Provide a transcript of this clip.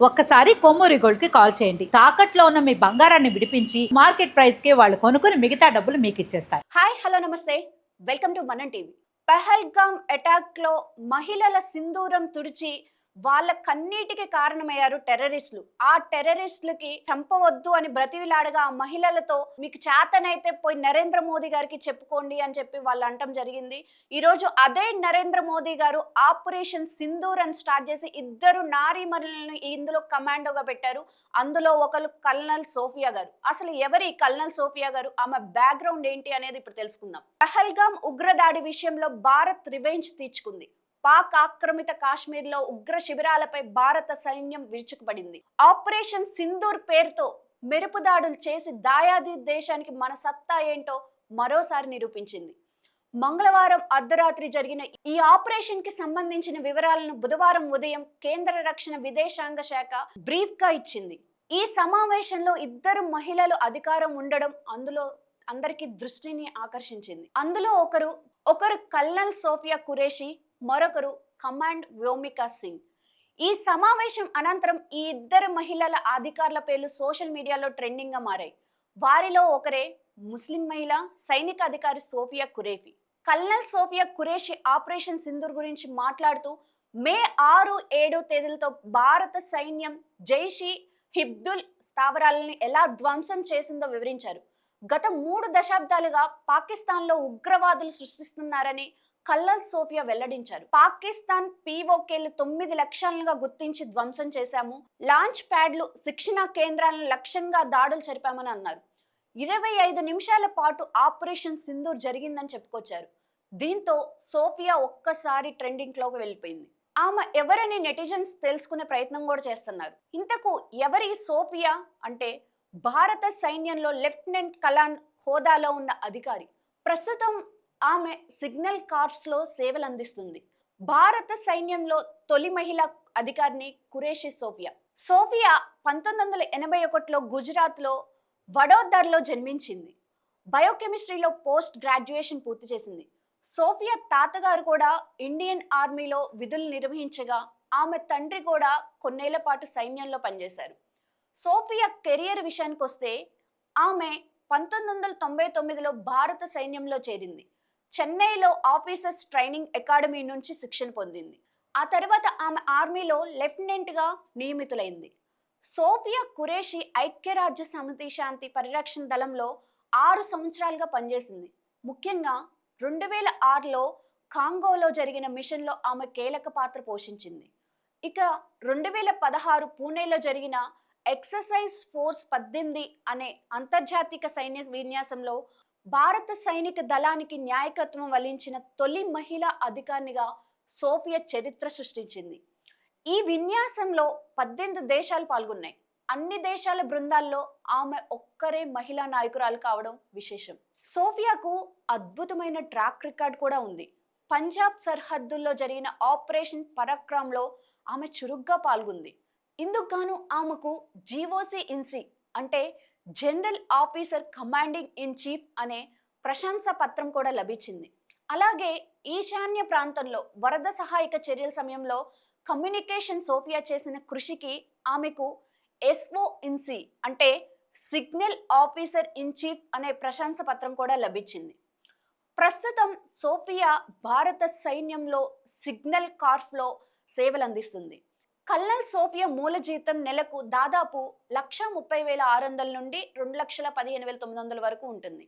ఒక్కసారి కొమ్మూరి గోల్డ్ కి కాల్ చేయండి. తాకట్లో ఉన్న మీ బంగారాన్ని విడిపించి మార్కెట్ ప్రైస్ కి వాళ్ళు కొనుక్కుని మిగతా డబ్బులు మీకు ఇచ్చేస్తారు. హాయ్ హలో నమస్తే, వెల్కమ్ టు మనం టీవీ. పహల్గామ్ అటాక్ లో మహిళల సింధూరం తుడిచి వాళ్ళ కన్నీటికి కారణమయ్యారు టెర్రరిస్టులు. ఆ టెర్రరిస్టులకి చంపవద్దు అని బ్రతివిలాడగా ఆ మహిళలతో మీకు చేతనైతే పోయి నరేంద్ర మోదీ గారికి చెప్పుకోండి అని చెప్పి వాళ్ళు అంటం జరిగింది. ఈ రోజు అదే నరేంద్ర మోదీ గారు ఆపరేషన్ సింధూర్ అని స్టార్ట్ చేసి ఇద్దరు నారీమణులను ఇందులో కమాండోగా పెట్టారు. అందులో ఒకరు కల్నల్ సోఫియా గారు. అసలు ఎవరి కల్నల్ సోఫియా గారు, ఆమె బ్యాక్గ్రౌండ్ ఏంటి అనేది ఇప్పుడు తెలుసుకుందాం. పహల్గామ్ ఉగ్రదాడి విషయంలో భారత్ రివెంజ్ తీర్చుకుంది. పాక్ ఆక్రమిత కాశ్మీర్ లో ఉగ్ర శిబిరాలపై భారత సైన్యం విరుచుకుపడింది. ఆపరేషన్ సింధూర్ పేరుతో మెరుపు దాడులు చేసి దాయాది దేశానికి మన సత్తా ఏంటో మరోసారి నిరూపించింది. మంగళవారం అర్ధరాత్రి జరిగిన ఈ ఆపరేషన్ కి సంబంధించిన వివరాలను బుధవారం ఉదయం కేంద్ర రక్షణ విదేశాంగ శాఖ బ్రీఫ్ గా ఇచ్చింది. ఈ సమావేశంలో ఇద్దరు మహిళలు అధికారం ఉండడం అందులో అందరికి దృష్టిని ఆకర్షించింది. అందులో ఒకరు కల్నల్ సోఫియా ఖురేషి, మరొకరు కమాండ్ వ్యోమికా సింగ్. ఈ సమావేశం అనంతరం ఈ ఇద్దరు మహిళల అధికారుల పేర్లు సోషల్ మీడియాలో ట్రెండింగ్ గా మారాయి. వారిలో ఒకరే ముస్లిం మహిళ సైనిక అధికారి సోఫియా ఖురేషి. కల్నల్ సోఫియా ఖురేషి ఆపరేషన్ సింధూర్ గురించి మాట్లాడుతూ మే 6-7 తేదీలతో భారత సైన్యం జైషీ హిబ్దుల్ స్థావరాలని ఎలా ధ్వంసం చేసిందో వివరించారు. గత 3 దశాబ్దాలుగా పాకిస్తాన్లో ఉగ్రవాదులు సృష్టిస్తున్నారని కల్నల్ సోఫియా వెల్లడించారు. పాకిస్తాన్ పీఓకేలు 9 లక్ష్యాలుగా గుర్తించి ధ్వంసం చేశాము. లాంచ్ ప్యాడ్లు, శిక్షణా కేంద్రాలను లక్ష్యంగా దాడులు జరిపామని అన్నారు. 25 నిమిషాల పాటు ఆపరేషన్ సింధూర్ జరిగిందని చెప్పుకొచ్చారు. దీంతో సోఫియా ఒక్కసారి ట్రెండింగ్ లోకి వెళ్ళిపోయింది. ఆమె ఎవరని నెటిజన్స్ తెలుసుకునే ప్రయత్నం కూడా చేస్తున్నారు. ఇంతకు ఎవరి సోఫియా అంటే భారత సైన్యంలో లెఫ్టినెంట్ కలాన్ హోదాలో ఉన్న అధికారి. ప్రస్తుతం ఆమె సిగ్నల్ కార్ప్స్ లో సేవలు అందిస్తుంది. భారత సైన్యంలో తొలి మహిళా అధికారిని ఖురేషి సోఫియా. సోఫియా 1981లో గుజరాత్ లో వడోదరలో జన్మించింది. బయోకెమిస్ట్రీలో పోస్ట్ గ్రాడ్యుయేషన్ పూర్తి చేసింది. సోఫియా తాతగారు కూడా ఇండియన్ ఆర్మీలో విధులు నిర్వహించగా ఆమె తండ్రి కూడా కొన్నేళ్ల పాటు సైన్యంలో పనిచేశారు. సోఫియా కెరియర్ విషయానికి వస్తే ఆమె 1999లో భారత సైన్యంలో చేరింది. చెన్నైలో ఆఫీసర్స్ ట్రైనింగ్ అకాడమీ నుంచి శిక్షణ పొందింది. ఆ తర్వాత ఆమె ఆర్మీలో లెఫ్టినెంట్ గా నియమితులైంది. సోఫియా ఖురేషి ఐక్యరాజ్య సమితి శాంతి పరిరక్షణ దళంలో 6 సంవత్సరాలుగా పనిచేసింది. ముఖ్యంగా 2006లో కాంగోలో జరిగిన మిషన్ లో ఆమె కీలక పాత్ర పోషించింది. ఇక 2016 పూణేలో జరిగిన ఎక్సర్సైజ్ ఫోర్స్ 18 అనే అంతర్జాతీయ సైన్య విన్యాసంలో భారత సైనిక దళానికి నాయకత్వం వహించిన తొలి మహిళా అధికారినిగా సోఫియా చరిత్ర సృష్టించింది. ఈ విన్యాసంలో 18 దేశాలు పాల్గొన్నాయి. అన్ని దేశాల బృందాల్లో ఆమె ఒక్కరే మహిళా నాయకురాలు కావడం విశేషం. సోఫియాకు అద్భుతమైన ట్రాక్ రికార్డ్ కూడా ఉంది. పంజాబ్ సరిహద్దుల్లో జరిగిన ఆపరేషన్ పరాక్రమ్ లో ఆమె చురుగ్గా పాల్గొంది. ఇందుకు గాను ఆమెకు జీఓసి ఇన్సి అంటే general officer commanding in chief అనే ప్రశంసా పత్రం కూడా లభించింది. అలాగే ఈశాన్య ప్రాంతంలో వరద సహాయక చర్యల సమయంలో కమ్యూనికేషన్ సోఫియా చేసిన కృషికి ఆమెకు ఎస్ఓ ఇన్సి అంటే సిగ్నల్ ఆఫీసర్ ఇన్ చీఫ్ అనే ప్రశంసా పత్రం కూడా లభించింది. ప్రస్తుతం సోఫియా భారత సైన్యంలో సిగ్నల్ కార్ప్స్ లో సేవలు అందిస్తుంది. కల్నల్ సోఫియా మూల జీతం నెలకు దాదాపు 1,30,600 నుండి 2,15,900 వరకు ఉంటుంది.